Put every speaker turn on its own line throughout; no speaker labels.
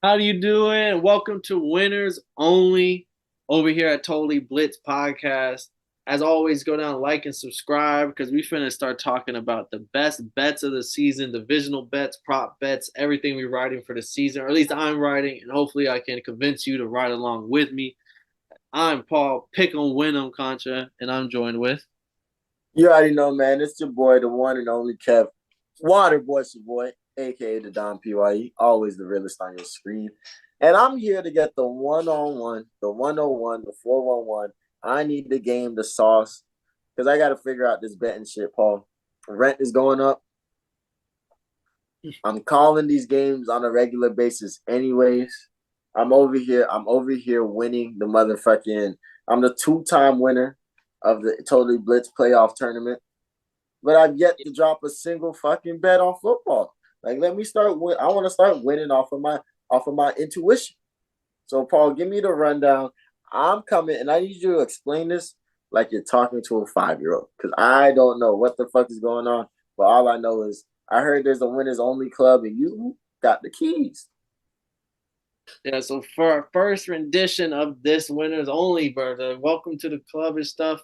How do you doing? Welcome to Winners Only over here at Totally Blitz Podcast. As always, go down, like, and subscribe because we finna start talking about the best bets of the season, divisional bets, prop bets, everything we're writing for the season, or at least I'm writing, and hopefully I can convince you to ride along with me. I'm Paul Pick 'em Win 'em Contra, and I'm joined with.
You already know, man. It's your boy, the one and only Kev. Water Boy's your boy, aka the Don PYE, always the realest on your screen. And I'm here to get the one-on-one, the 101, the 411. I need the game, the sauce, because I got to figure out this betting shit, Paul. Rent is going up. I'm calling these games on a regular basis, anyways. I'm over here winning the motherfucking. I'm the two-time winner of the Totally Blitz playoff tournament, but I've yet to drop a single fucking bet on football. Like, let me start. I want to start winning off of my intuition. So, Paul, give me the rundown. I'm coming, and I need you to explain this like you're talking to a 5-year-old because I don't know what the fuck is going on. But all I know is I heard there's a winners only club, and you got the keys.
Yeah, so for our first rendition of this Winners Only, brother, welcome to the club and stuff.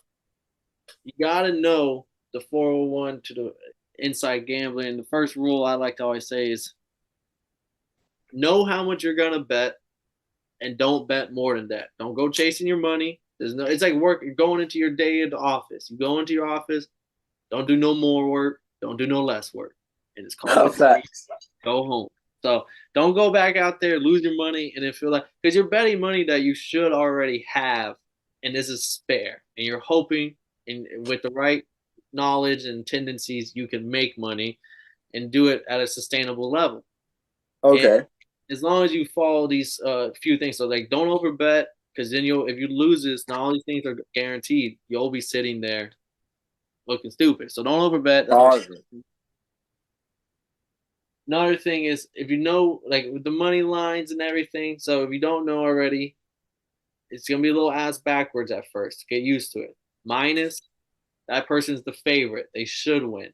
You gotta know the 401 to the inside gambling. The first rule I like to always say is know how much you're gonna bet and don't bet more than that. Don't go chasing your money. There's no it's like work going into your day at the office. You go into your office, don't do no more work, don't do no less work. And it's called a day,
Facts.
go home. So don't go back out there, lose your money, and then feel like because you're betting money that you should already have, and this is spare, and you're hoping, and with the right knowledge and tendencies, you can make money and do it at a sustainable level. And
Okay.
as long as you follow these few things, so like don't overbet because then you'll if you lose this, not all these things are guaranteed. You'll be sitting there looking stupid. So don't overbet. That's my
Pause.
Another thing is if you know like with the money lines and everything. So if you don't know already, it's gonna be a little ass backwards at first. Get used to it. Minus that person's the favorite. They should win.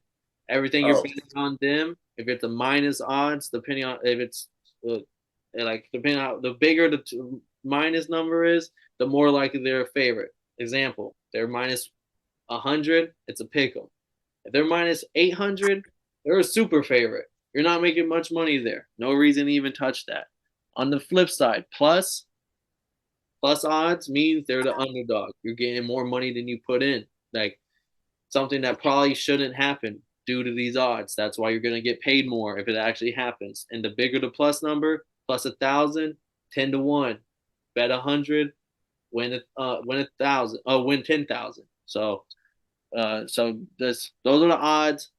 Everything you're
Oh,
betting on them. If it's a minus odds, depending on if it's like depending on the bigger the minus number is, the more likely they're a favorite. Example: they're minus 100, it's a pick 'em. If they're minus 800, they're a super favorite. You're not making much money there. No reason to even touch that. On the flip side, plus odds means they're the underdog. You're getting more money than you put in. Like something that probably shouldn't happen due to these odds. That's why you're going to get paid more if it actually happens. And the bigger the plus number, plus 1,000, 10 to 1. Bet 100, win 1,000. Oh, win 10,000. So those are the odds,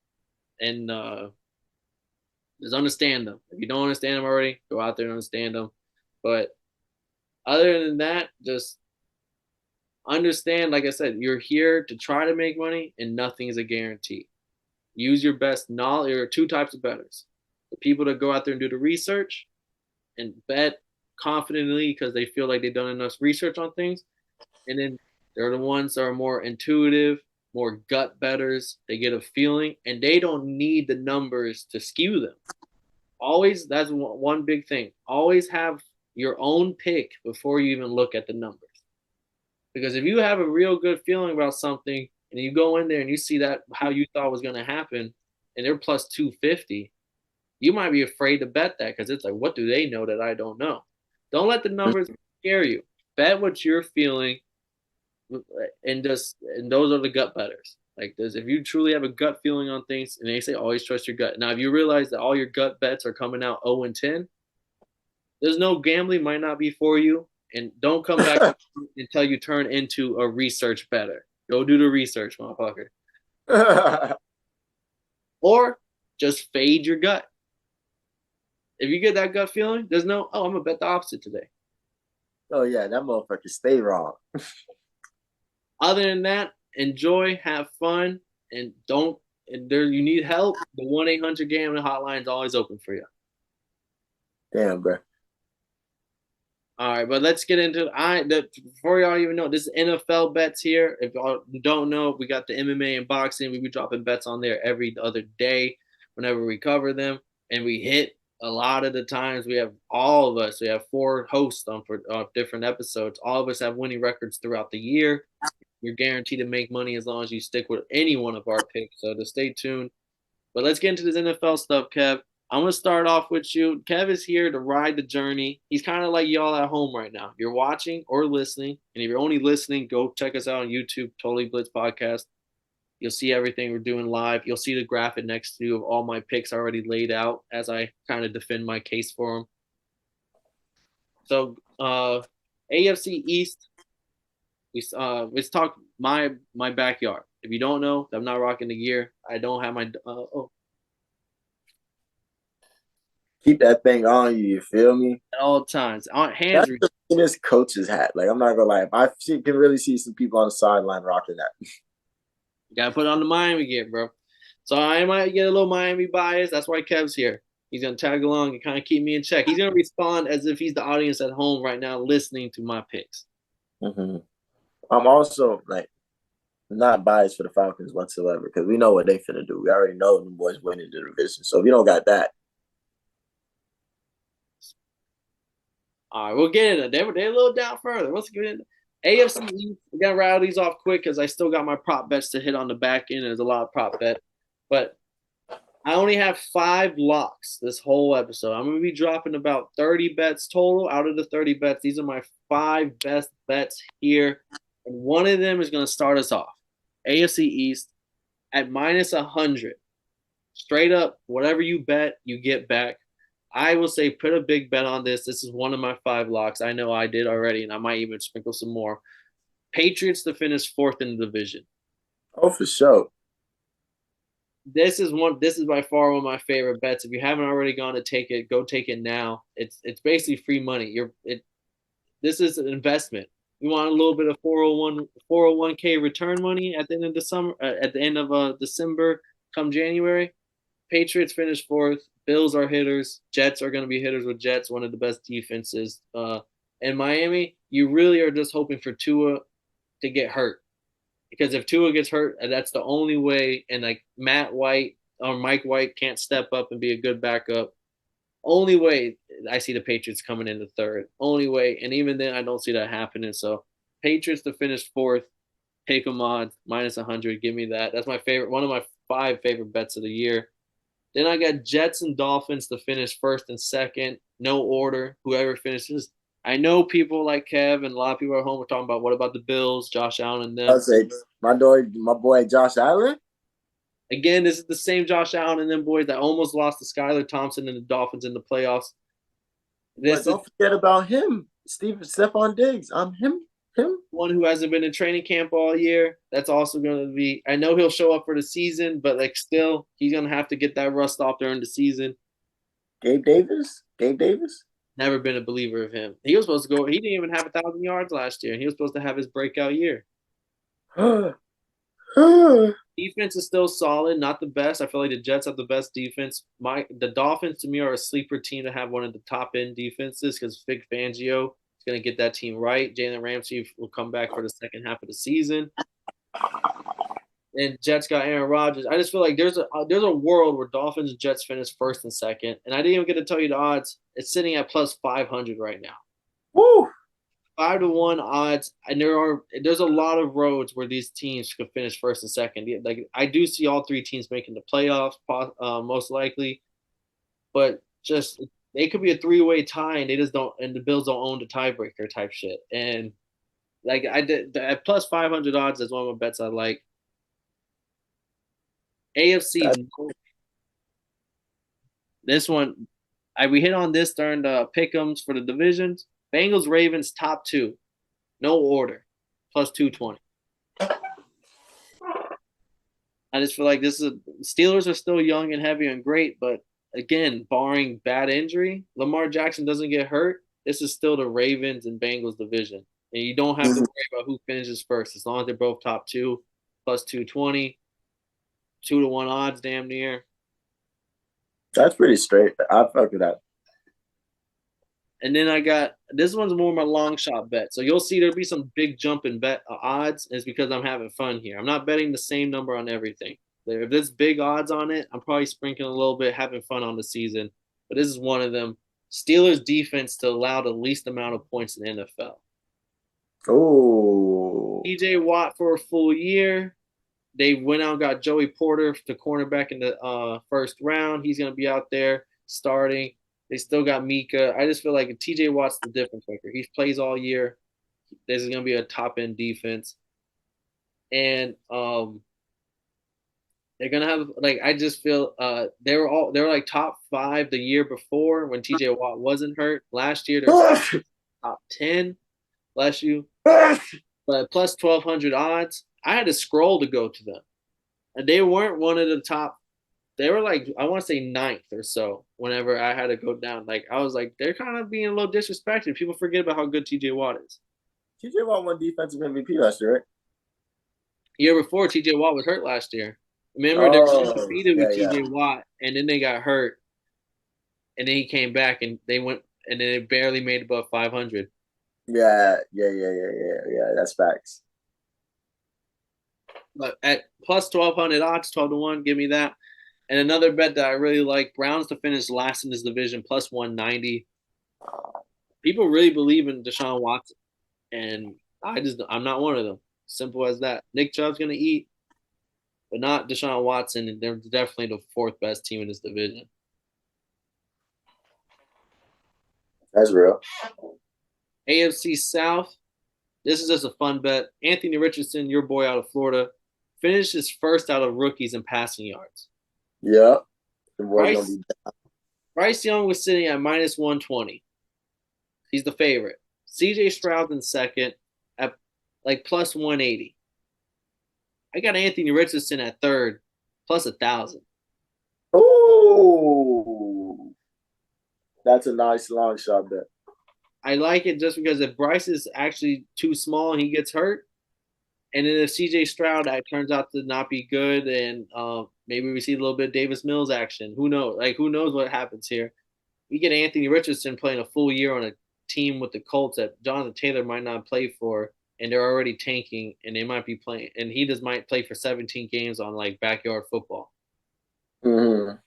and just understand them. If you don't understand them already, go out there and understand them. But other than that, just understand, like I said, you're here to try to make money, and nothing is a guarantee. Use your best knowledge. There are two types of bettors: the people that go out there and do the research and bet confidently because they feel like they've done enough research on things, and then they're the ones that are more intuitive, more gut bettors. They get a feeling, and they don't need the numbers to skew them. Always, that's one big thing. Always have your own pick before you even look at the numbers. Because if you have a real good feeling about something and you go in there and you see that how you thought was going to happen and they're plus 250, you might be afraid to bet that because it's like, what do they know that I don't know? Don't let the numbers scare you. Bet what you're feeling, and those are the gut betters. Like this, if you truly have a gut feeling on things, and they say always trust your gut. Now, if you realize that all your gut bets are coming out 0-10, there's no gambling might not be for you, and don't come back until you turn into a research better. Go do the research, motherfucker,
oh
or just fade your gut. If you get that gut feeling, there's no, oh, I'm gonna bet the opposite today.
yeah, that motherfucker stay wrong.
Other than that, enjoy, have fun, and don't. And there, you need help. The 1-800 gambling hotline is always open for you.
Damn, bro.
All right, but let's get into before y'all even know, this is NFL bets here. If y'all don't know, we got the MMA and boxing. We be dropping bets on there every other day whenever we cover them, and we hit. a lot of the times we have all of us. We have 4 hosts on for different episodes. All of us have winning records throughout the year. You're guaranteed to make money as long as you stick with any one of our picks. So to stay tuned. But let's get into this NFL stuff, Kev. I'm gonna start off with you. Kev is here to ride the journey. He's kind of like y'all at home right now. If you're watching or listening, and if you're only listening, go check us out on YouTube, Totally Blitz Podcast. You'll see everything we're doing live. You'll see the graphic next to you of all my picks already laid out as I kind of defend my case for them. So, AFC East. Let's talk my backyard. If you don't know, I'm not rocking the gear. I don't have my
Keep that thing on you. You feel me?
at all times. Hands.
That's this coach's hat. Like I'm not gonna lie, I can really see some people on the sideline rocking that.
You gotta put on the Miami gear, bro. So I might get a little Miami bias. That's why Kev's here. He's gonna tag along and kind of keep me in check. He's gonna respond as if he's the audience at home right now, listening to my picks.
Mm-hmm. I'm also like not biased for the Falcons whatsoever because we know what they finna do. We already know the boys winning the division. So if you don't got that,
all right, we'll get it. They're a little down further. Let's get in. AFC East. We got to rattle these off quick because I still got my prop bets to hit on the back end. There's a lot of prop bet, but I only have 5 locks this whole episode. I'm going to be dropping about 30 bets total. Out of the 30 bets, these are my 5 best bets here, and one of them is going to start us off. AFC East at minus 100. Straight up, whatever you bet, you get back. I will say put a big bet on this. This is one of my 5 locks. I know I did already, and I might even sprinkle some more. Patriots to finish 4th in the division.
oh for sure.
This is by far one of my favorite bets. If you haven't already gone to take it, go take it now. It's basically free money. This is an investment. You want a little bit of 401k return money at the end of the summer, at the end of December, come January. Patriots finish 4th. Bills are hitters. Jets are going to be hitters with Jets, one of the best defenses. In Miami, you really are just hoping for Tua to get hurt. Because if Tua gets hurt, that's the only way. And like Matt White or Mike White can't step up and be a good backup. Only way I see the Patriots coming in the 3rd. Only way. And even then, I don't see that happening. So Patriots to finish 4th. Take them on minus 100. Give me that. That's my favorite. One of my 5 favorite bets of the year. Then I got Jets and Dolphins to finish 1st and 2nd. No order. Whoever finishes. I know people like Kev and a lot of people at home are talking about what about the Bills, Josh Allen, and them.
I say my boy Josh Allen.
Again, this is the same Josh Allen and them boys that almost lost to Skylar Thompson and the Dolphins in the playoffs.
But don't forget about him, Stephon Diggs. Him.
One who hasn't been in training camp all year. That's also going to be. I know he'll show up for the season, but like still, he's going to have to get that rust off during the season.
Gabe Davis.
Never been a believer of him. He was supposed to go. He didn't even have 1,000 yards last year, and he was supposed to have his breakout year. Defense is still solid, not the best. I feel like the Jets have the best defense. The Dolphins to me are a sleeper team to have one of the top end defenses because Vic Fangio is going to get that team right. Jalen Ramsey will come back for the second half of the season. And Jets got Aaron Rodgers. I just feel like there's a world where Dolphins and Jets finish 1st and 2nd. And I didn't even get to tell you the odds. It's sitting at plus 500 right now.
Woo!
5-1 odds, and there's a lot of roads where these teams could finish 1st and 2nd. Like I do see all 3 teams making the playoffs, most likely, but just they could be a 3-way tie, and they just don't. And the Bills don't own the tiebreaker type shit. And like I did at plus 500 odds, that's one of my bets I like. AFC. This one, we hit on this during the pick'ems for the divisions. Bengals, Ravens, top 2. No order. Plus 220. I just feel like Steelers are still young and heavy and great, but again, barring bad injury, Lamar Jackson doesn't get hurt. This is still the Ravens and Bengals division. And you don't have to worry about who finishes first. As long as they're both top 2, plus 220. 2-1 odds, damn near.
That's pretty straight. I fuck with that.
And then I got this one's more my long shot bet. So you'll see there'll be some big jump in bet odds. It's because I'm having fun here. I'm not betting the same number on everything. If there's big odds on it, I'm probably sprinkling a little bit, having fun on the season. but this is one of them. Steelers defense to allow the least amount of points in the NFL.
Oh,
TJ Watt for a full year. They went out and got Joey Porter, the cornerback in the first round. He's going to be out there starting. They still got Mika. I just feel like TJ Watt's the difference maker. He plays all year. This is going to be a top end defense. And they're gonna have like I just feel they were like top 5 the year before when TJ Watt wasn't hurt. Last year they're top 10. Bless you. But plus 1,200 odds. I had to scroll to go to them, and they weren't one of the top. They were like I want to say ninth or so. Whenever I had to go down, like I was like they're kind of being a little disrespected. People forget about how good TJ Watt is.
TJ Watt won defensive MVP last year, right?
Year before TJ Watt was hurt last year. Remember they were
Oh,
undefeated with
yeah, yeah,
TJ Watt, and then they got hurt, and then he came back, and they went, and then they barely made above 500.
yeah. That's facts.
But at plus 1,200 odds, 12 to 1, give me that. And another bet that I really like: Browns to finish last in this division, plus 190. People really believe in Deshaun Watson, and I'm not one of them. Simple as that. Nick Chubb's gonna eat, but not Deshaun Watson, and they're definitely the 4th best team in this division.
That's real.
AFC South. This is just a fun bet. Anthony Richardson, your boy out of Florida, finishes first out of rookies in passing yards.
Yeah. The boy's gonna
Bryce,
be
Bryce Young was sitting at minus 120. He's the favorite. CJ Stroud in second at like plus 180. I got Anthony Richardson at third, plus 1,000.
Oh, that's a nice long shot bet.
I like it just because if Bryce is actually too small and he gets hurt, and then if CJ Stroud turns out to not be good, and maybe we see a little bit of Davis Mills action, who knows? Like who knows what happens here? We get Anthony Richardson playing a full year on a team with the Colts that Jonathan Taylor might not play for, and they're already tanking, and they might be playing, and he just might play for 17 games on like backyard football.
Mm-hmm.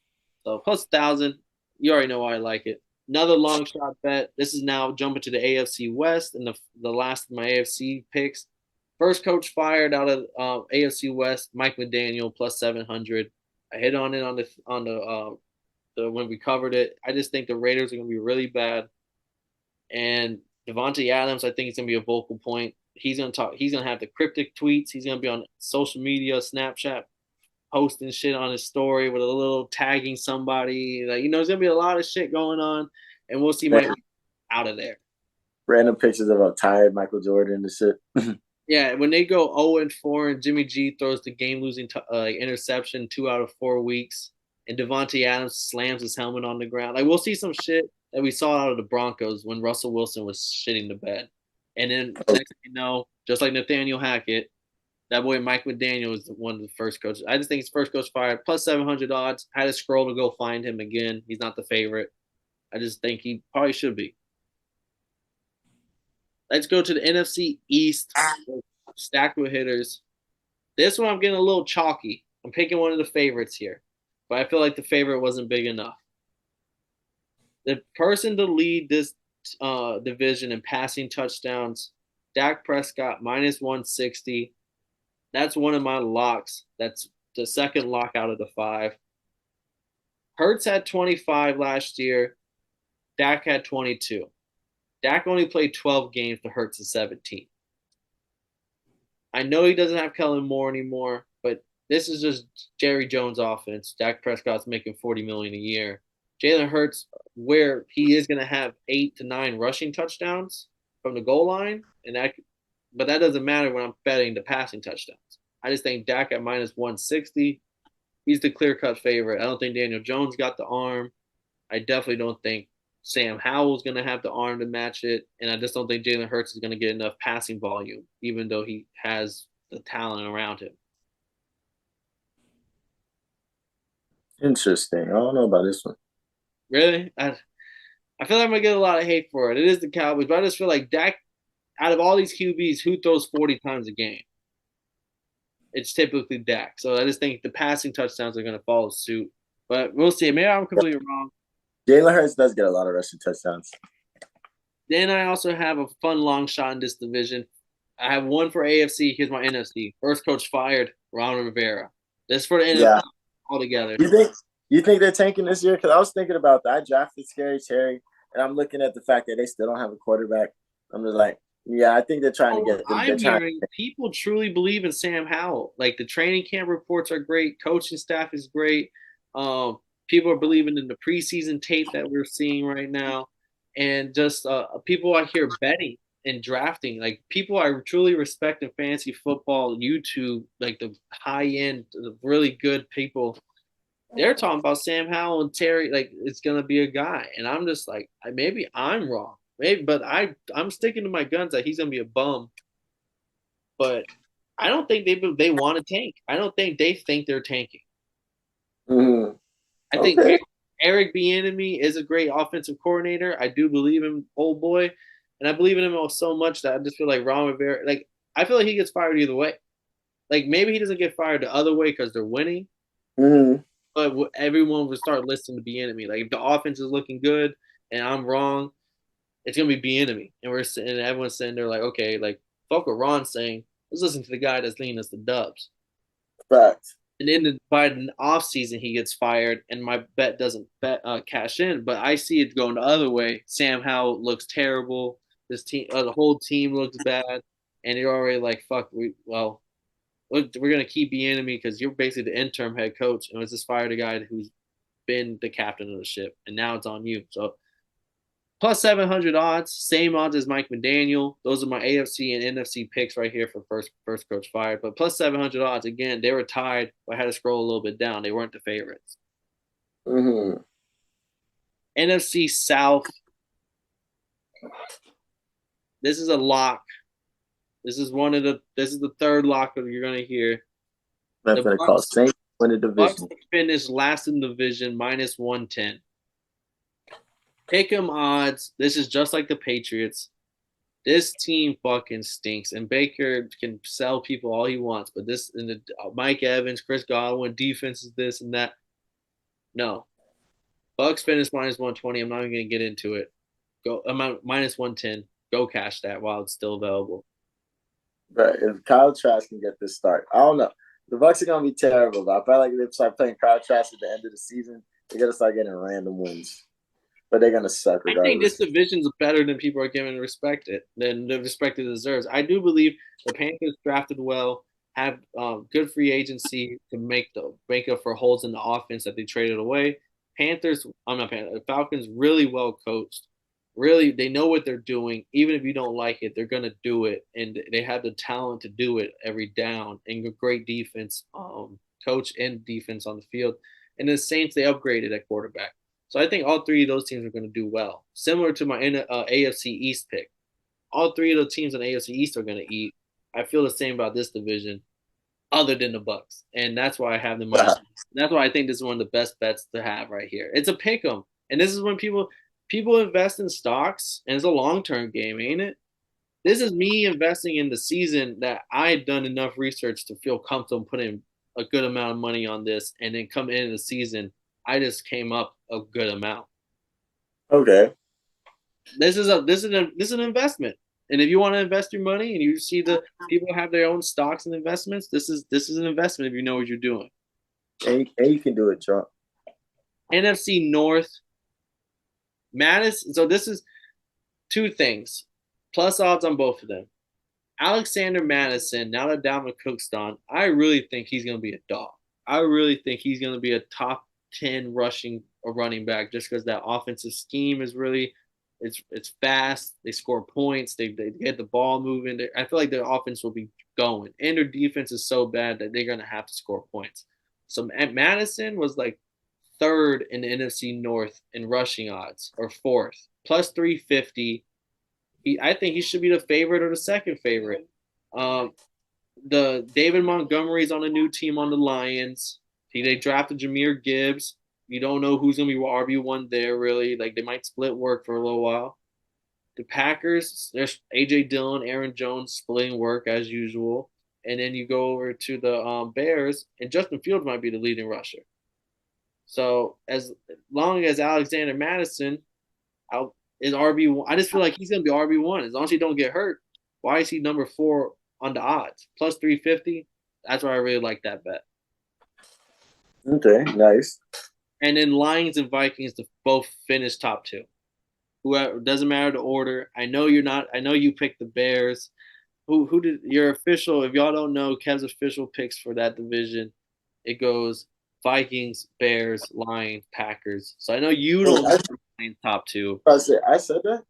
So plus 1,000, you already know why I like it. Another long shot bet. This is now jumping to the AFC West and the last of my AFC picks. First coach fired out of AFC West, Mike McDaniel plus 700. I hit on it on the when we covered it. I just think the Raiders are going to be really bad, and Devontae Adams, I think he's going to be a vocal point. He's going to talk. He's going to have the cryptic tweets. He's going to be on social media, Snapchat, posting shit on his story with a little tagging somebody. Like there's gonna be a lot of shit going on, and we'll see Mike out of there.
Random pictures of a tired Michael Jordan and shit.
Yeah, when they go 0-4 and Jimmy G throws the game-losing interception 2 out of 4 weeks, and Devontae Adams slams his helmet on the ground, like we'll see some shit that we saw out of the Broncos when Russell Wilson was shitting the bed, and then next thing you know, just like Nathaniel Hackett, that boy Mike McDaniel is one of the first coaches. I just think he's first coach fired. Plus 700 odds. I had to scroll to go find him again. He's not the favorite. I just think he probably should be. Let's go to the NFC East. Stacked with hitters. This one I'm getting a little chalky. I'm picking one of the favorites here, but I feel like the favorite wasn't big enough. The person to lead this division in passing touchdowns, Dak Prescott minus 160. That's one of my locks. That's the second lock out of the 5. Hurts had 25 last year. Dak had 22. Dak only played 12 games to Hurts' 17. I know he doesn't have Kellen Moore anymore, but this is just Jerry Jones offense. Dak Prescott's making $40 million a year. Jalen Hurts, where he is going to have 8 to 9 rushing touchdowns from the goal line, but that doesn't matter when I'm betting the passing touchdowns. I just think Dak at minus 160, he's the clear-cut favorite. I don't think Daniel Jones got the arm. I definitely don't think Sam Howell's going to have the arm to match it, and I just don't think Jalen Hurts is going to get enough passing volume, even though he has the talent around him.
Interesting. I don't know about this one.
Really? I feel like I'm going to get a lot of hate for it. It is the Cowboys, but I just feel like Dak, out of all these QBs, who throws 40 times a game? It's typically Dak. So I just think the passing touchdowns are going to follow suit. But we'll see. Maybe I'm completely wrong.
Jalen Hurts does get a lot of rushing touchdowns.
Then I also have a fun long shot in this division. I have one for AFC. Here's my NFC. First coach fired, Ron Rivera. This is for the
Yeah.
NFL altogether.
You think you think they're tanking this year? Because I was thinking about that. I drafted Scary Terry, and I'm looking at the fact that they still don't have a quarterback. I'm just like, yeah, I think they're trying to get them. They're
I'm
trying.
hearing people truly believe in Sam Howell. Like the training camp reports are great, coaching staff is great. People are believing in the preseason tape that we're seeing right now, and just people I hear betting and drafting. Like people I truly respect in fantasy football, YouTube, like the high end, the really good people. They're talking about Sam Howell and Terry like it's gonna be a guy, and I'm just like maybe I'm wrong, maybe, but I'm sticking to my guns that he's gonna be a bum. But I don't think they want to tank. I don't think they think they're tanking.
Mm-hmm.
I think
Okay.
Eric Bieniemy is a great offensive coordinator. I do believe him, old boy, and I believe in him so much that I just feel like Ron Rivera. Like I feel like he gets fired either way. Like maybe he doesn't get fired the other way because they're winning,
Mm-hmm.
but everyone will start listening to Bieniemy. Like if the offense is looking good and I'm wrong, it's gonna be Bieniemy, and and everyone's sitting there like, okay, like fuck what Ron's saying. Let's listen to the guy that's leading us to dubs.
Fact.
And then by the off season he gets fired, and my bet doesn't cash in. But I see it going the other way. Sam Howell looks terrible. This team, the whole team looks bad, and you're already like, fuck. We're gonna keep the enemy because you're basically the interim head coach, and let's just fire the guy who's been the captain of the ship, and now it's on you. So plus 700 odds, same odds as Mike McDaniel. Those are my AFC and NFC picks right here for first coach fired. But plus 700 odds again, they were tied. I had to scroll a little bit down. They weren't the favorites.
Mm-hmm.
NFC South. This is a lock. This is the third lock that you're gonna hear.
That's
The
what they call Saints win the
Bucks
division.
finished last in the division minus 110. Pick 'em odds. This is just like the Patriots. This team fucking stinks, and Baker can sell people all he wants, but this and the Mike Evans, Chris Godwin, defense is this and that. No, Bucks finished minus 120. I'm not even gonna get into it. Go minus 110. Go cash that while it's still available.
But if Kyle Trask can get this start, I don't know. The Bucks are gonna be terrible, but I feel like if they start playing Kyle Trask at the end of the season, they're gonna start getting random wins. But they're gonna suck
I think this
regardless.
division's better than people are giving respect it than the respect it deserves. I do believe the Panthers drafted well, have good free agency to make up for holes in the offense that they traded away. I'm not Panthers. Falcons really well coached. Really, they know what they're doing. Even if you don't like it, they're gonna do it, and they have the talent to do it every down. And a great defense, coach and defense on the field. And the Saints, they upgraded at quarterback. So I think all three of those teams are going to do well. Similar to my AFC East pick, all three of the teams in the AFC East are going to eat. I feel the same about this division, other than the Bucks, and that's why I have them minus. That's why I think this is one of the best bets to have right here. It's a pick 'em, and this is when people invest in stocks, and it's a long term game, ain't it? This is me investing in the season that I had done enough research to feel comfortable putting a good amount of money on this, and then come into the season, I just came up a good amount.
Okay.
This is an investment, and if you want to invest your money and you see the people have their own stocks and investments, this is an investment if you know what you're doing.
And you can do it, Trump.
NFC North, Mattis. So this is two things, plus odds on both of them. Alexander Madison, now that Dalvin Cook's done, I really think he's going to be a dog. I really think he's going to be a top 10 rushing or running back just because that offensive scheme is really it's fast. They score points. They get the ball moving. I feel like their offense will be going, and their defense is so bad that they're going to have to score points. So Madison was like third in the NFC North in rushing odds, or fourth, plus 350. I think he should be the favorite or the second favorite. Um, the David Montgomery's on a new team on the Lions. They drafted Jameer Gibbs. You don't know who's gonna be RB1 there really. Like they might split work for a little while. The Packers, there's AJ Dillon, Aaron Jones splitting work as usual. And then you go over to the Bears, and Justin Fields might be the leading rusher. So as long as Alexander Madison out is RB1, I just feel like he's gonna be RB1 as long as he don't get hurt. Why is he number 4 on the odds plus 350? That's why I really like that bet.
Okay, nice.
And then Lions and Vikings to both finish top 2. Whoever, doesn't matter the order. I know you're not. I know you picked the Bears. Who did your official? If y'all don't know, Kev's official picks for that division, it goes Vikings, Bears, Lions, Packers. So I know you
Oh,
don't
I,
pick the Lions top 2.
I said that.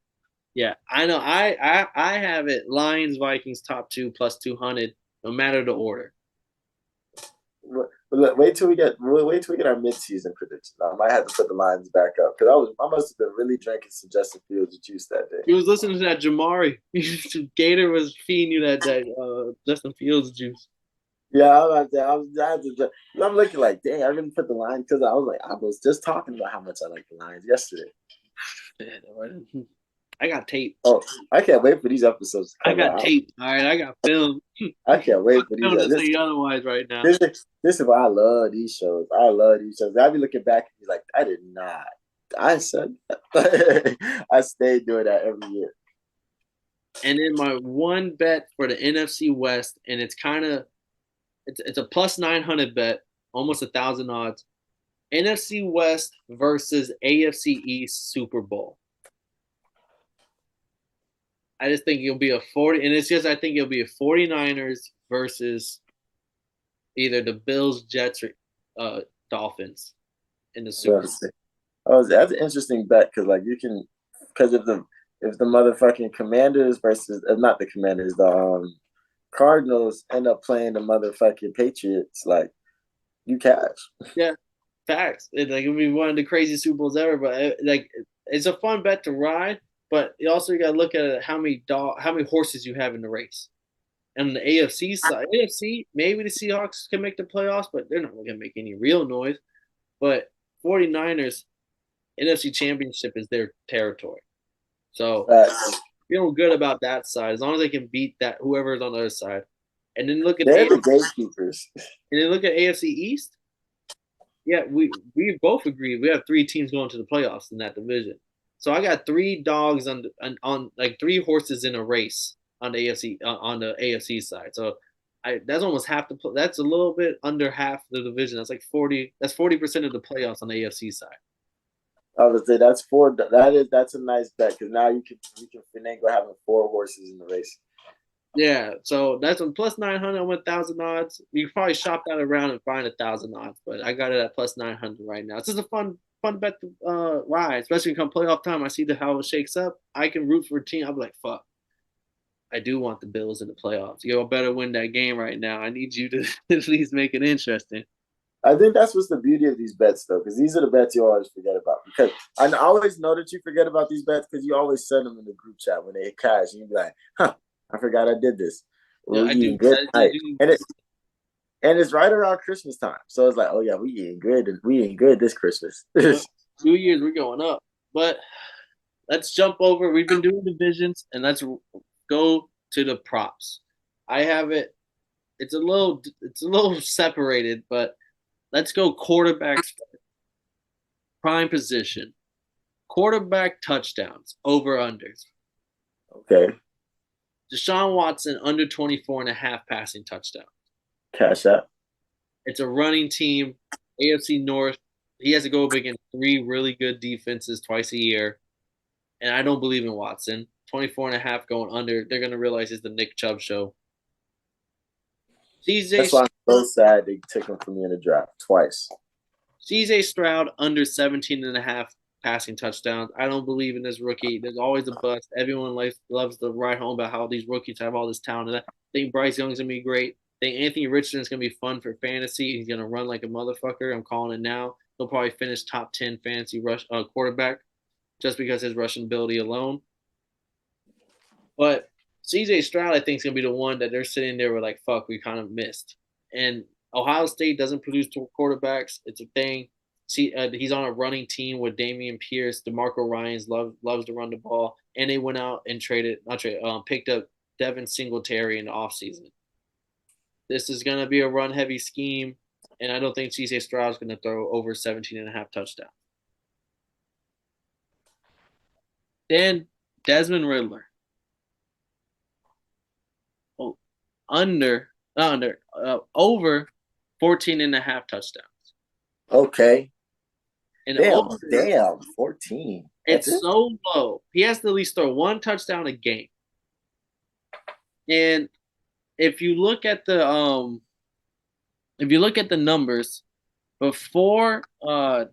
Yeah, I know. I have it Lions, Vikings top 2 plus 200, no matter the order.
Wait till we get our midseason prediction. I might have to put the lines back up because I must have been really drinking some Justin Fields juice that day.
He was listening to that Jamari. Gator was feeding you that Justin Fields juice.
Yeah, I'm looking like, dang, I really put the line because I was like, I was just talking about how much I like the Lions yesterday.
I got tape.
Oh, I can't wait for these episodes to
I
come
got
out.
tape. All right, I got film.
I can't wait for these.
I'm to say otherwise right now.
This is why I love these shows. I love these shows. I'll be looking back and be like, I did not. I said I stayed doing that every year.
And then my one bet for the NFC West, and it's a plus 900 bet, almost 1,000 odds. NFC West versus AFC East Super Bowl. I just think it'll be a 40, and it's just I think it'll be a 49ers versus either the Bills, Jets, or Dolphins in the Super Bowl.
Oh, that's an interesting bet because like you can because if the motherfucking Commanders versus not the Commanders the Cardinals end up playing the motherfucking Patriots, like you cash.
Yeah, facts. It'll be one of the craziest Super Bowls ever. But it's a fun bet to ride. But you also got to look at how many horses you have in the race. And the AFC side, AFC, maybe the Seahawks can make the playoffs, but they're not going to make any real noise. But 49ers, NFC Championship is their territory. So feeling good about that side as long as they can beat that whoever's on the other side. And then look at
they're the gatekeepers.
And then look at AFC East. Yeah, we both agree we have 3 teams going to the playoffs in that division. So I got 3 dogs on like 3 horses in a race on the AFC side. So that's almost half the that's a little bit under half the division. That's like 40. That's 40% of the playoffs on the AFC side.
I would say that's a nice bet because now you can finagle having 4 horses in the race.
Yeah, so that's on plus 900 1,000 odds. You can probably shop that around and find 1,000 odds, but I got it at plus 900 right now. It's just a fun bet to ride, especially come playoff time. I see how it shakes up. I can root for a team. I'm like, fuck. I do want the Bills in the playoffs. You better win that game right now. I need you to at least make it interesting.
I think that's what's the beauty of these bets, though, because these are the bets you always forget about. Because I always know that you forget about these bets because you always send them in the group chat when they cash, and you be like, "Huh, I forgot I did this."
Yeah, I do.
Good and it's right around Christmas time, so it's like, "Oh yeah, we eating good, and we eating good this Christmas."
New Year's we're going up, but let's jump over. We've been doing divisions, and let's go to the props. I have it. It's a little separated, but let's go quarterbacks. Prime position. Quarterback touchdowns, over unders.
Okay.
Deshaun Watson under 24.5 passing touchdowns.
Cash out.
It's a running team. AFC North. He has to go up against 3 really good defenses twice a year. And I don't believe in Watson. 24.5 going under. They're going to realize it's the Nick Chubb show.
That's why I'm so sad they took him from me in the draft twice.
CJ Stroud under 17.5 passing touchdowns. I don't believe in this rookie. There's always a bust. Everyone loves to write home about how these rookies have all this talent. I think Bryce Young's going to be great. I think Anthony Richardson's going to be fun for fantasy. He's going to run like a motherfucker. I'm calling it now. He'll probably finish top 10 fantasy quarterback just because his rushing ability alone. But CJ Stroud, I think, is going to be the one that they're sitting there with like, fuck, we kind of missed. And Ohio State doesn't produce quarterbacks. It's a thing. He's on a running team with Damian Pierce. DeMarco Ryans loves to run the ball. And they went out and picked up Devin Singletary in the offseason. This is going to be a run-heavy scheme. And I don't think CJ Stroud's going to throw over 17.5 touchdowns. Then Desmond Riddler. Oh, over 14.5 touchdowns.
Okay.
And
Damn, 14. That's
it's
it?
so low. He has to at least throw one touchdown a game. And if you look at the numbers before whenever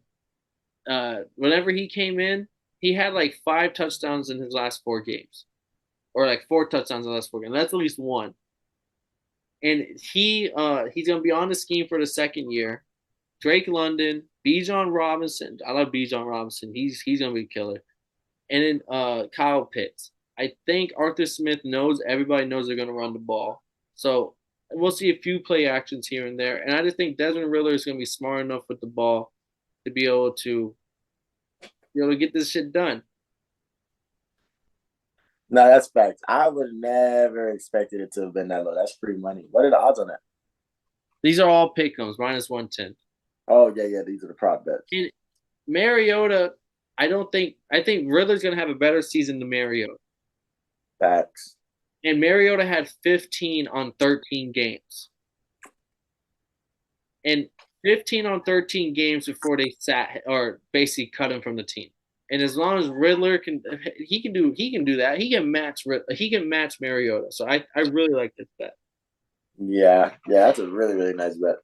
he came in, he had like 5 touchdowns in his last 4 games. Or like 4 touchdowns in the last 4 games. That's at least one. And he's gonna be on the scheme for the second year. Drake London, Bijan Robinson. I love Bijan Robinson. He's gonna be a killer. And then Kyle Pitts. I think Arthur Smith knows everybody knows they're gonna run the ball. So we'll see a few play actions here and there. And I just think Desmond Riddler is gonna be smart enough with the ball to be able to get this shit done.
No, that's facts. I would never expected it to have been that low. That's free money. What are the odds on that?
These are all pick'ems, -110.
Oh, yeah. These are the prop bets.
And Mariota, I think Riddler's gonna have a better season than Mariota.
Facts.
And Mariota had 15 on 13 games. And 15 on 13 games before they sat or basically cut him from the team. And as long as Riddler can do that. He can match Mariota. So I really like this bet.
Yeah, that's a really, really nice bet.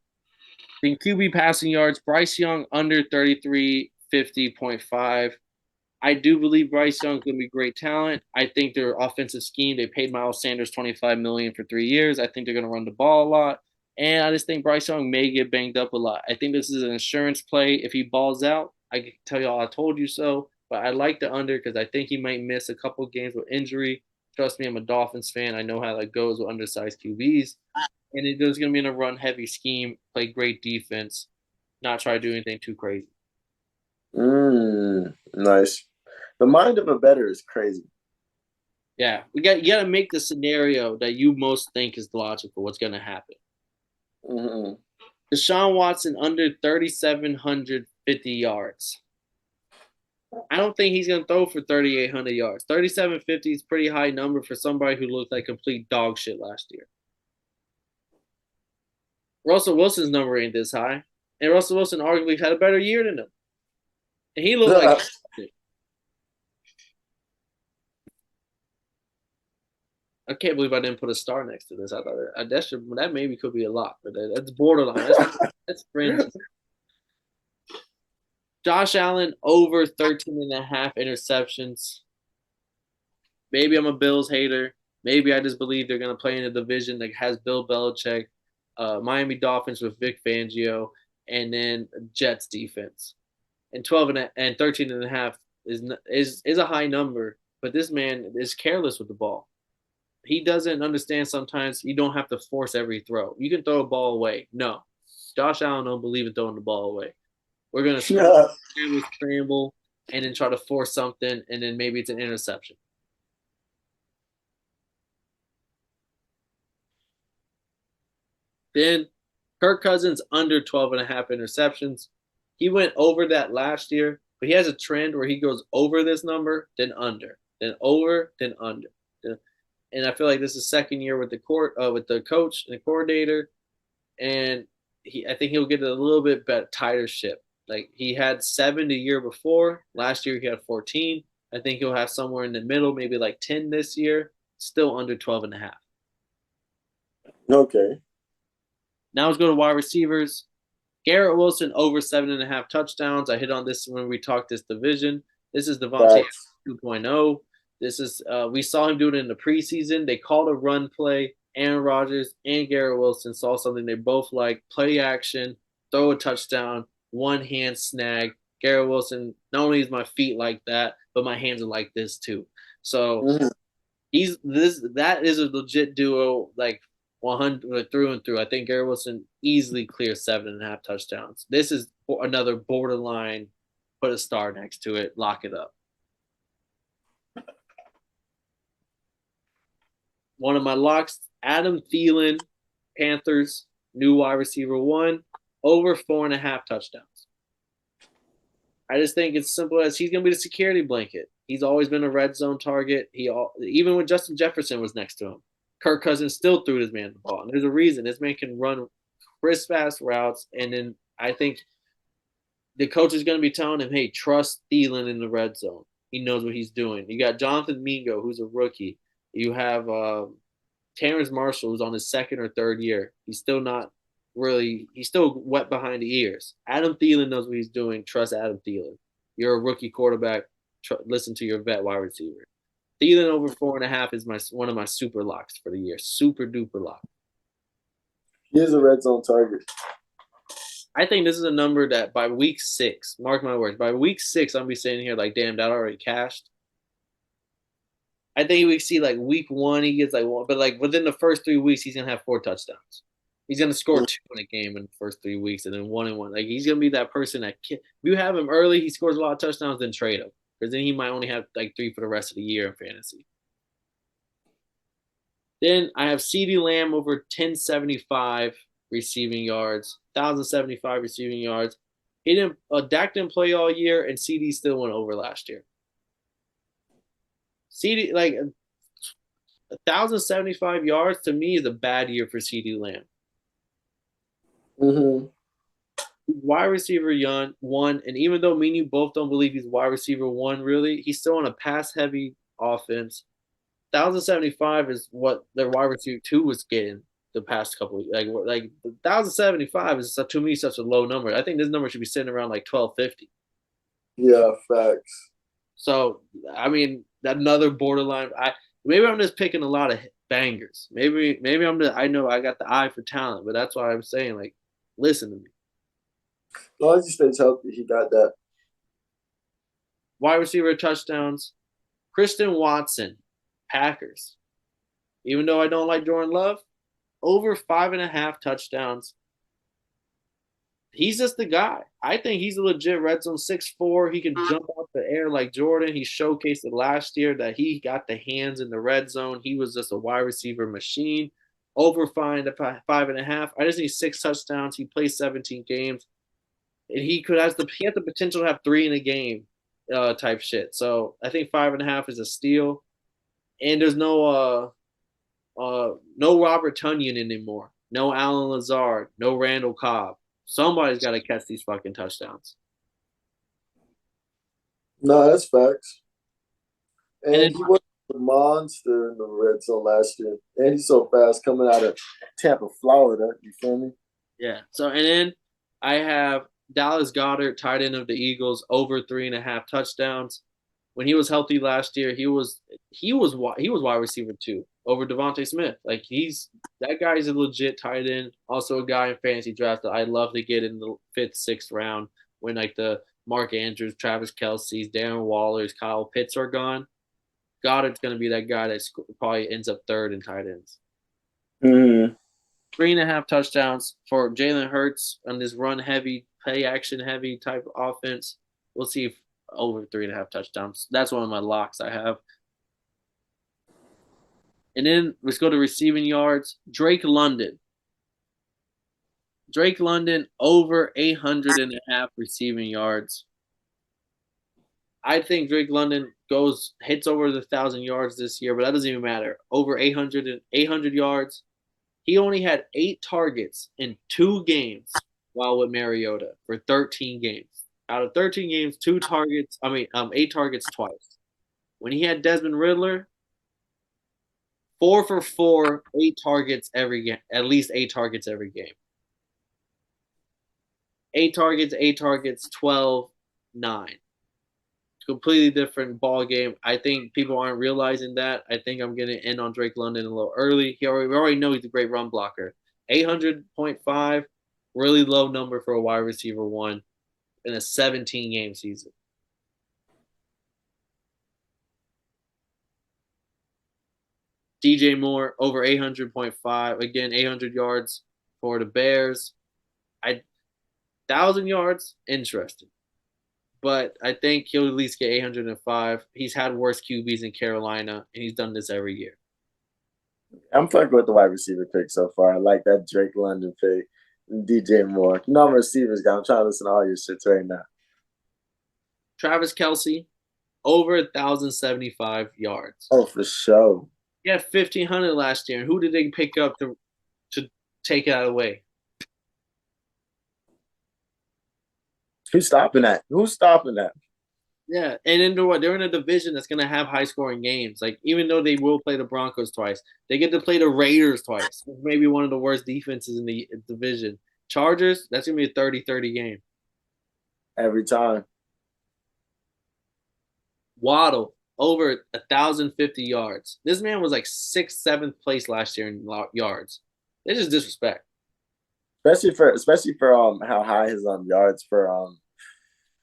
In QB passing yards, Bryce Young under 3350.5. I do believe Bryce Young's going to be great talent. I think their offensive scheme, they paid Miles Sanders $25 million for 3 years. I think they're going to run the ball a lot. And I just think Bryce Young may get banged up a lot. I think this is an insurance play. If he balls out, I can tell y'all I told you so. But I like the under because I think he might miss a couple games with injury. Trust me, I'm a Dolphins fan. I know how that goes with undersized QBs. And it was going to be in a run-heavy scheme, play great defense, not try to do anything too crazy.
Nice. The mind of a bettor is crazy.
Yeah, you got to make the scenario that you most think is logical. What's going to happen?
Mm-hmm.
Deshaun Watson under 3,750 yards. I don't think he's going to throw for 3,800 yards. 3,750 is a pretty high number for somebody who looked like complete dog shit last year. Russell Wilson's number ain't this high, and Russell Wilson arguably had a better year than him, and he looked like. I can't believe I didn't put a star next to this. I thought that maybe could be a lot, but that's borderline. That's fringe. Josh Allen over 13.5 interceptions. Maybe I'm a Bills hater. Maybe I just believe they're going to play in a division that has Bill Belichick, Miami Dolphins with Vic Fangio, and then Jets defense. And 13.5 is a high number, but this man is careless with the ball. He doesn't understand sometimes you don't have to force every throw. You can throw a ball away. No. Josh Allen don't believe in throwing the ball away. We're going to scramble, and then try to force something, and then maybe it's an interception. Then Kirk Cousins under 12.5 interceptions. He went over that last year, but he has a trend where he goes over this number, then under, then over, then under. And I feel like this is second year with the coach and the coordinator, and I think he'll get a little bit better, tighter ship. Like he had 7 the year before. Last year he had 14. I think he'll have somewhere in the middle, maybe like 10 this year. Still under 12.5.
Okay.
Now let's go to wide receivers. Garrett Wilson over 7.5 touchdowns. I hit on this when we talked this division. This is Devontae 2.0. This is we saw him do it in the preseason. They called a run play. Aaron Rodgers and Garrett Wilson saw something they both like: play action, throw a touchdown, one hand snag. Garrett Wilson, not only is my feet like that, but my hands are like this too. So that is a legit duo, like 100 through and through. I think Garrett Wilson easily clears 7.5 touchdowns. This is another borderline. Put a star next to it. Lock it up. One of my locks, Adam Thielen, Panthers, new wide receiver 1. over 4.5 touchdowns. I just think it's simple as he's going to be the security blanket. He's always been a red zone target. Even when Justin Jefferson was next to him, Kirk Cousins still threw his man the ball. And there's a reason this man can run crisp, fast routes. And then I think the coach is going to be telling him, "Hey, trust Thielen in the red zone. He knows what he's doing." You got Jonathan Mingo, who's a rookie. You have Terrence Marshall, who's on his second or third year. He's still not really. He's still wet behind the ears. Adam Thielen knows what he's doing. Trust Adam Thielen. You're a rookie quarterback. Listen to your vet wide receiver. Thielen over 4.5 is one of my super locks for the year. Super duper lock.
He is a red zone target.
I think this is a number that by week 6, mark my words, by week 6, I'm gonna be sitting here like, damn, that already cashed. I think we see like week 1, he gets like one, but like within the first 3 weeks, he's gonna have 4 touchdowns. He's gonna score 2 in a game in the first 3 weeks, and then 1 and 1. Like he's gonna be that person that if you have him early, he scores a lot of touchdowns, then trade him because then he might only have like 3 for the rest of the year in fantasy. Then I have CeeDee Lamb over 1075 receiving yards, 1,075 receiving yards. Dak didn't play all year, and CD still went over last year. CD like 1,075 yards to me is a bad year for CeeDee Lamb.
Mm-hmm.
Wide receiver one, and even though me and you both don't believe he's wide receiver one, really, he's still on a pass heavy offense. 1,075 is what their wide receiver 2 was getting the past couple of, like 1,075 is to me such a low number. I think this number should be sitting around like 1,250.
Yeah, facts.
So I mean, another borderline. Maybe I'm just picking a lot of bangers. Maybe I know I got the eye for talent, but that's why I'm saying like, listen to me.
As long as he stays healthy, he got that.
Wide receiver touchdowns. Christian Watson, Packers. Even though I don't like Jordan Love, over 5.5 touchdowns. He's just the guy. I think he's a legit red zone 6'4". He can jump out the air like Jordan. He showcased it last year that he got the hands in the red zone. He was just a wide receiver machine. Over 5.5. I just need 6 touchdowns. He plays 17 games. And he has the potential to have 3 in a game type shit. So I think 5.5 is a steal. And there's no Robert Tonyan anymore. No Alan Lazard. No Randall Cobb. Somebody's got to catch these fucking touchdowns.
No, that's facts. And
then,
he was a monster in the red zone last year. And he's so fast coming out of Tampa, Florida. You feel me?
Yeah. So and then I have Dallas Goedert, tight end of the Eagles, over 3.5 touchdowns. When he was healthy last year, he was wide receiver 2 over Devontae Smith. Like that guy's a legit tight end. Also a guy in fantasy draft that I love to get in the 5th, 6th round when like the Mark Andrews, Travis Kelce's, Darren Waller's, Kyle Pitts are gone. Goddard's going to be that guy that probably ends up 3rd in tight ends.
Mm-hmm.
3.5 touchdowns for Jalen Hurts on this run heavy, play action heavy type of offense. We'll see if over 3.5 touchdowns. That's one of my locks I have. And then let's go to receiving yards. Drake London over 800.5 receiving yards. I think Drake London hits over the 1,000 yards this year, but that doesn't even matter. Over 800 yards. He only had 8 targets in 2 games while with Mariota for 13 games. Out of 13 games, 8 targets twice. When he had Desmond Riddler, 4 for 4, 8 targets every game, at least 8 targets every game. 8 targets, 12, 9. Completely different ball game. I think people aren't realizing that. I think I'm going to end on Drake London a little early. We already know he's a great run blocker. 800.5, really low number for a wide receiver 1 in a 17-game season. DJ Moore over 800.5. Again, 800 yards for the Bears. 1,000 yards, interesting. But I think he'll at least get 805. He's had worse QBs in Carolina, and he's done this every year.
I'm fucking with the wide receiver pick so far. I like that Drake London pick. DJ Moore. You know I'm a receivers guy. I'm trying to listen to all your shits right now.
Travis Kelsey, over 1,075 yards.
Oh, for sure.
He had 1,500 last year. And who did they pick up to take that away?
Who's stopping that? Who's stopping that?
Yeah, and then what? They're in a division that's gonna have high scoring games. Like even though they will play the Broncos twice, they get to play the Raiders twice. Maybe one of the worst defenses in the division. Chargers, that's gonna be a 30-30 game.
Every time.
Waddle over 1,050 yards. This man was like sixth, seventh place last year in yards. It's just disrespect.
Especially for how high his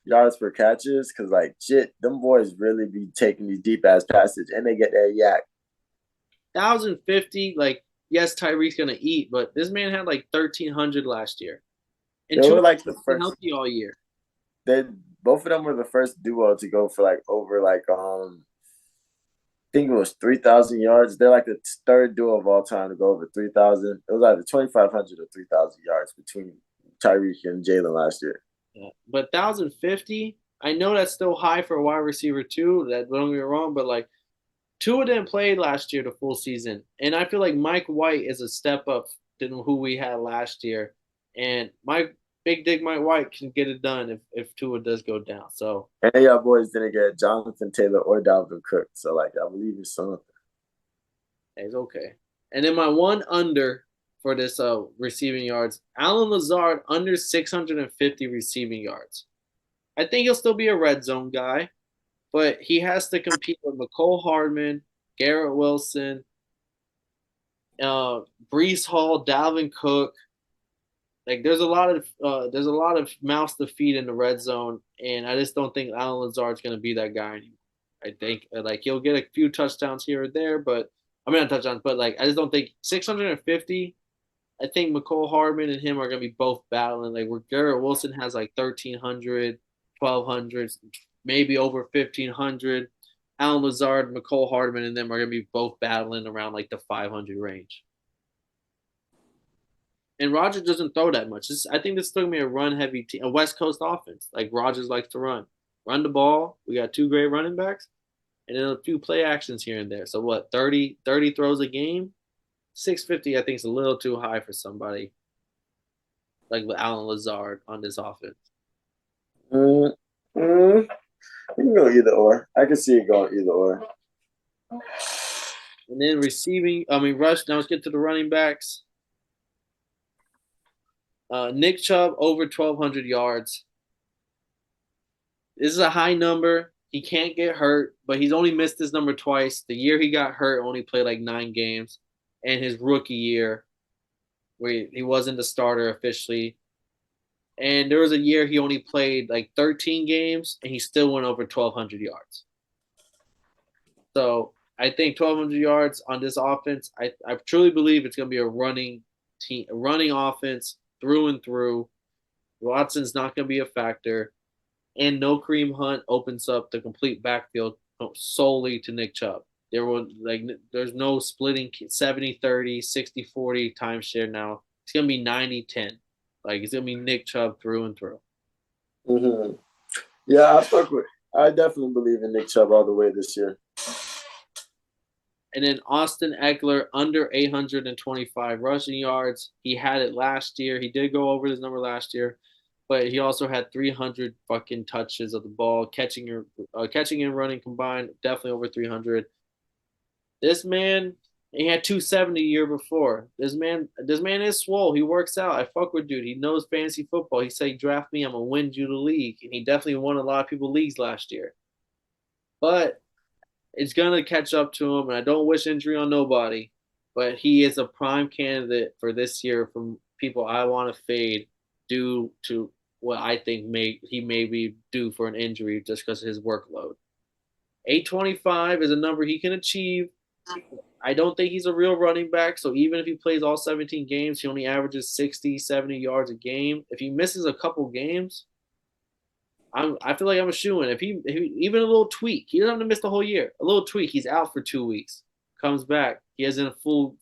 yards per catches, because like shit, them boys really be taking these deep ass passes and they get that yak.
1,050, like yes, Tyreek's gonna eat, but this man had like 1,300 last year, and
They
two
were like the
been
first.
healthy all year.
They both of them were the first duo to go for like over like I think it was 3,000 yards. They're like the third duo of all time to go over 3,000. It was either 2,500 or 3,000 yards between Tyreek and Jalen last year.
Yeah. But 1,050, I know that's still high for a wide receiver too. That don't get me wrong, but like Tua didn't play last year the full season, and I feel like Mike White is a step up than who we had last year. And my big dig Mike White can get it done if Tua does go down. So
And y'all boys didn't get Jonathan Taylor or Dalvin Cook. So like I believe it's something.
it's okay. And then my one under for this receiving yards, Alan Lazard under 650 receiving yards. I think he'll still be a red zone guy, but he has to compete with McCole Hardman, Garrett Wilson, Brees Hall, Dalvin Cook. Like there's a lot of mouths to feed in the red zone, and I just don't think Alan Lazard's going to be that guy anymore. I think like he'll get a few touchdowns here or there, but I mean not touchdowns, but like I just don't think 650. I think McCole Hardman and him are going to be both battling. Like where Garrett Wilson has like 1,300, 1,200, maybe over 1,500. Alan Lazard, McCole Hardman, and them are going to be both battling around like the 500 range. And Rodgers doesn't throw that much. I think this is still going to be a run heavy team, a West Coast offense. Like Rodgers likes to run the ball. We got two great running backs, and then a few play actions here and there. So what, 30 throws a game? 650, I think, is a little too high for somebody like with Alan Lazard on this offense.
Mm, mm, you can go either or. I can see it going either or.
And then receiving, I mean, rush. Now let's get to the running backs. Nick Chubb over 1,200 yards. This is a high number. He can't get hurt, but he's only missed this number twice. The year he got hurt, only played like 9 games, and his rookie year, where he wasn't the starter officially. And there was a year he only played like 13 games, and he still went over 1,200 yards. So I think 1,200 yards on this offense. I truly believe it's going to be a running team, a running offense through and through. Watson's not going to be a factor, and no Kareem Hunt opens up the complete backfield solely to Nick Chubb. There's no splitting 70-30, 60-40 timeshare now. It's going to be 90-10. Like it's going to be Nick Chubb through and through.
Mm-hmm. Yeah, I definitely believe in Nick Chubb all the way this year.
And then Austin Eckler under 825 rushing yards. He had it last year. He did go over his number last year, but he also had 300 fucking touches of the ball, catching and running combined, definitely over 300. This man, he had 270 a year before. This man is swole. He works out. I fuck with dude. He knows fantasy football. He said, draft me, I'm gonna win you the league. And he definitely won a lot of people leagues last year. But it's gonna catch up to him, and I don't wish injury on nobody. But he is a prime candidate for this year from people I want to fade due to what I think he may be due for an injury just because of his workload. 825 is a number he can achieve. I don't think he's a real running back. So even if he plays all 17 games, he only averages 60, 70 yards a game. If he misses a couple games, I feel like I'm a shoe in. If he even a little tweak, he doesn't have to miss the whole year. A little tweak, he's out for 2 weeks, comes back, he has in a full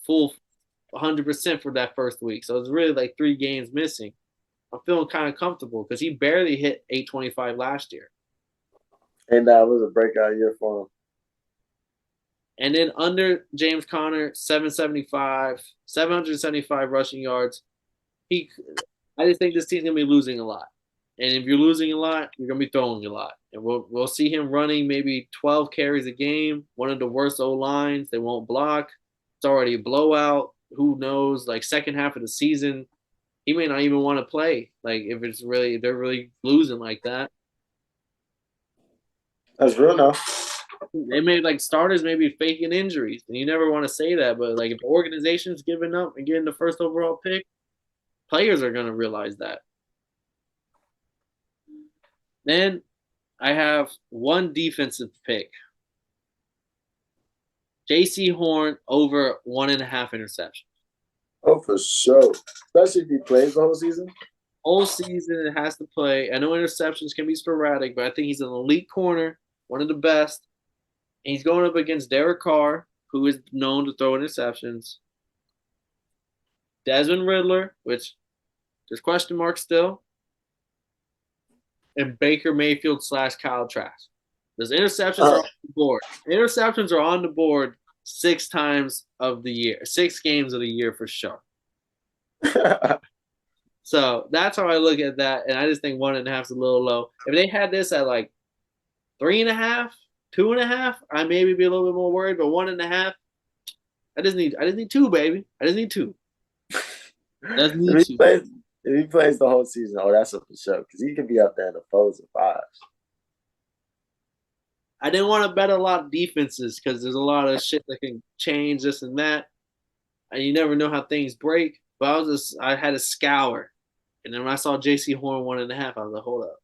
100% for that first week. So it's really like 3 games missing. I'm feeling kind of comfortable because he barely hit 825 last year.
And that was a breakout year for him.
And then under James Conner, 775 rushing yards. I just think this team's gonna be losing a lot. And if you're losing a lot, you're gonna be throwing a lot. And we'll see him running maybe 12 carries a game. One of the worst O lines. They won't block. It's already a blowout. Who knows? Like second half of the season, he may not even want to play. Like if they're really losing like that.
That's real now.
They may like starters may be faking injuries, and you never want to say that. But like if the organization's giving up and getting the first overall pick, players are gonna realize that. Then I have one defensive pick. J.C. Horn over 1.5 interceptions.
Oh, for sure. Especially if he plays the whole season.
Whole season it has to play. I know interceptions can be sporadic, but I think he's an elite corner, one of the best. And he's going up against Derek Carr, who is known to throw interceptions. Desmond Riddler, which there's question marks still. And Baker Mayfield / Kyle Trask. Those interceptions are on the board. Interceptions are on the board 6 times of the year, 6 games of the year for sure. So that's how I look at that, and I just think 1.5 is a little low. If they had this at like 3.5, 2.5, I maybe be a little bit more worried. But 1.5, I just need 2, baby. I just need 2.
If he plays the whole season, that's a for sure. Because he could be up there in the 4s and 5s.
I didn't want to bet a lot of defenses because there's a lot of shit that can change this and that, and you never know how things break. But I had a scour, and then when I saw J.C. Horn 1.5, I was like, hold up,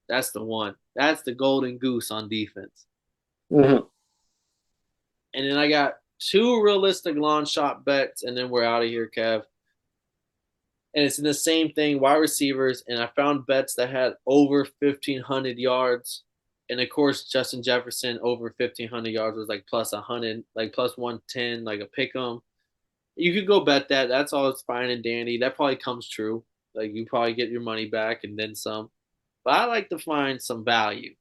that's the one. That's the golden goose on defense.
Mm-hmm.
And then I got 2 realistic long shot bets, and then we're out of here, Kev. And it's in the same thing, wide receivers, and I found bets that had over 1,500 yards. And of course, Justin Jefferson over 1,500 yards was like plus 100, like plus 110, like a pick 'em. You could go bet that. That's all. It's fine and dandy. That probably comes true. Like you probably get your money back and then some. But I like to find some value.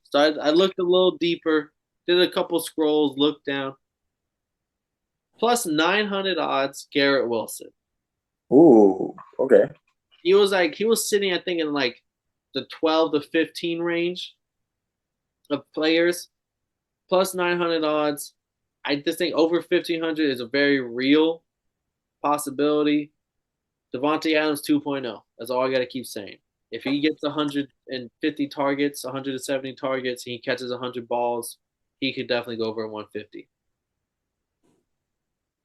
So I looked a little deeper, did a couple scrolls, looked down. Plus 900 odds, Garrett Wilson.
Ooh, okay.
He was sitting, I think, in like the 12 to 15 range of players. Plus 900 odds. I just think over 1,500 is a very real possibility. Devontae Adams 2.0. That's all I got to keep saying. If he gets 150 targets, 170 targets, and he catches 100 balls, he could definitely go over 150.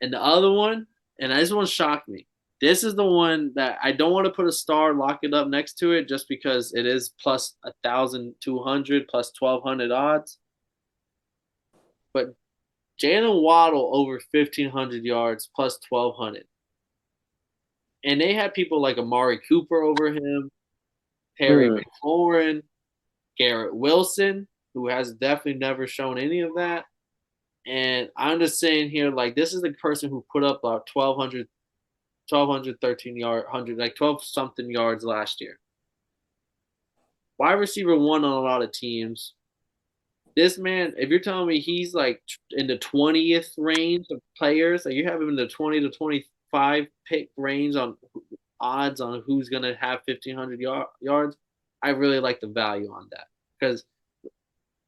And the other one, and this one shocked me. This is the one that I don't want to put a star, lock it up next to it, just because it is plus 1,200, plus 1,200 odds. But Jalen Waddle over 1,500 yards, plus 1,200. And they had people like Amari Cooper over him, Terry McLaurin, Garrett Wilson, who has definitely never shown any of that. And I'm just saying here, like, this is the person who put up about 1,200, 13 yards, 100, like 12 something yards last year. Wide receiver 1 on a lot of teams. This man, if you're telling me he's like in the 20th range of players, like you have him in the 20 to 25 pick range on odds on who's going to have 1,500 yards, I really like the value on that. Because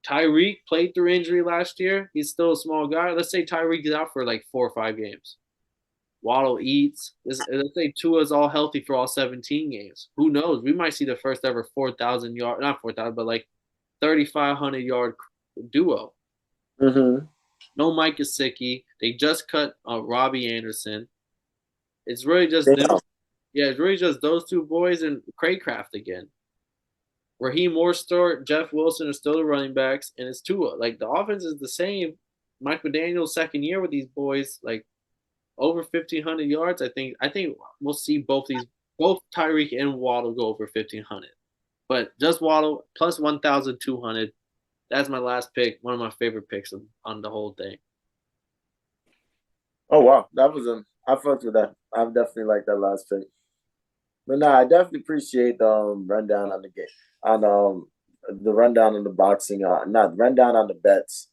Tyreek played through injury last year. He's still a small guy. Let's say Tyreek is out for like 4 or 5 games. Waddle eats. Let's say Tua's all healthy for all 17 games. Who knows? We might see the first ever 4,000 yard, not 4,000, but like 3,500 yard duo.
Mm-hmm.
No Mike Gesicki. They just cut Robbie Anderson. It's really just them. Yeah, it's really just those 2 boys and Craycraft again. Raheem Mostert, Jeff Wilson are still the running backs, and it's Tua. Like the offense is the same. Mike McDaniel's second year with these boys, like over 1,500 yards. I think we'll see both Tyreek and Waddle go over 1,500. But just Waddle plus 1,200. That's my last pick. One of my favorite picks on the whole thing.
Oh wow, that was a I fucked with that. I definitely like that last pick. But nah, I definitely appreciate the rundown on the game, on the rundown on the boxing, not rundown on the bets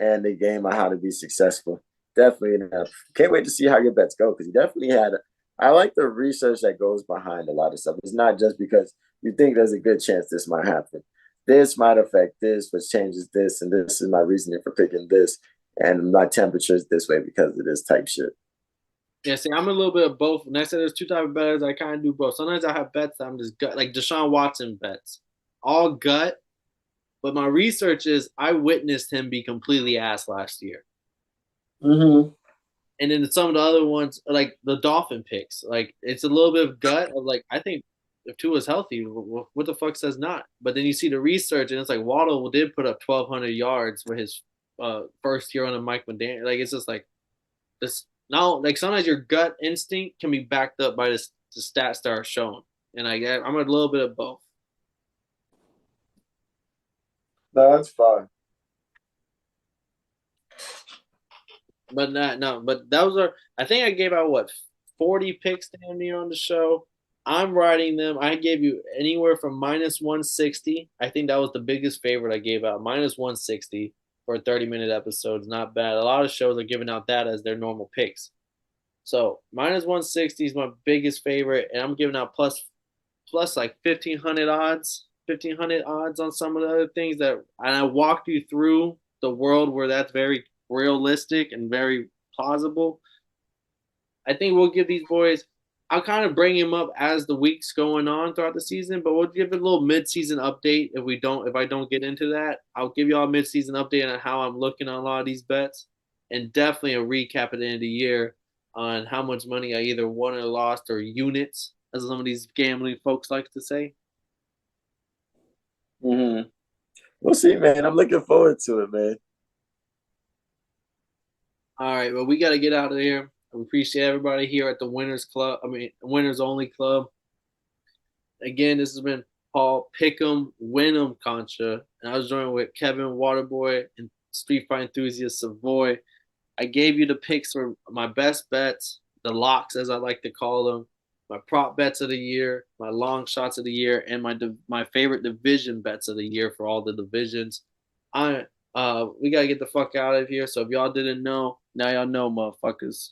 and the game on how to be successful. Definitely enough. Can't wait to see how your bets go because you definitely had. I like the research that goes behind a lot of stuff. It's not just because you think there's a good chance this might happen. This might affect this, which changes this, and this is my reasoning for picking this, and my temperature is this way because of this type shit.
Yeah, see, I'm a little bit of both. And I said there's two type of bettors. I kind of do both. Sometimes I have bets that I'm just gut, like Deshaun Watson bets, all gut. But my research is I witnessed him be completely ass last year.
Mm-hmm.
And then some of the other ones, like the Dolphin picks, like it's a little bit of gut of like I think if Tua's healthy, what the fuck says not? But then you see the research, and it's like Waddle did put up 1,200 yards for his first year on the Mike McDaniel. Like it's just like this now. Like sometimes your gut instinct can be backed up by this the stats that are shown, and I'm a little bit of both.
No, that's fine.
But not no, but those are I think I gave out what 40 picks damn near on the show. I'm writing them. I gave you anywhere from minus 160. I think that was the biggest favorite I gave out. Minus 160 for a 30-minute episode is not bad. A lot of shows are giving out that as their normal picks. So minus 160 is my biggest favorite, and I'm giving out plus like 1,500 odds, 1,500 odds on some of the other things that, and I walked you through the world where that's very realistic and very plausible. I think we'll give these boys. I'll kind of bring him up as the weeks going on throughout the season, but we'll give it a little mid-season update if I don't get into that. I'll give you all a mid-season update on how I'm looking on a lot of these bets, and definitely a recap at the end of the year on how much money I either won or lost or units, as some of these gambling folks like to say.
Mm-hmm. We'll see, man. I'm looking forward to it, man.
All right, well, we got to get out of here. We appreciate everybody here at the Winners Club. I mean, Winners Only Club. Again, this has been Paul Pick'em Win'em Concha, and I was joined with Kevin Waterboy and Street Fight Enthusiast Savoy. I gave you the picks for my best bets, the locks as I like to call them, my prop bets of the year, my long shots of the year, and my favorite division bets of the year for all the divisions. I We gotta get the fuck out of here. So if y'all didn't know, now y'all know, motherfuckers.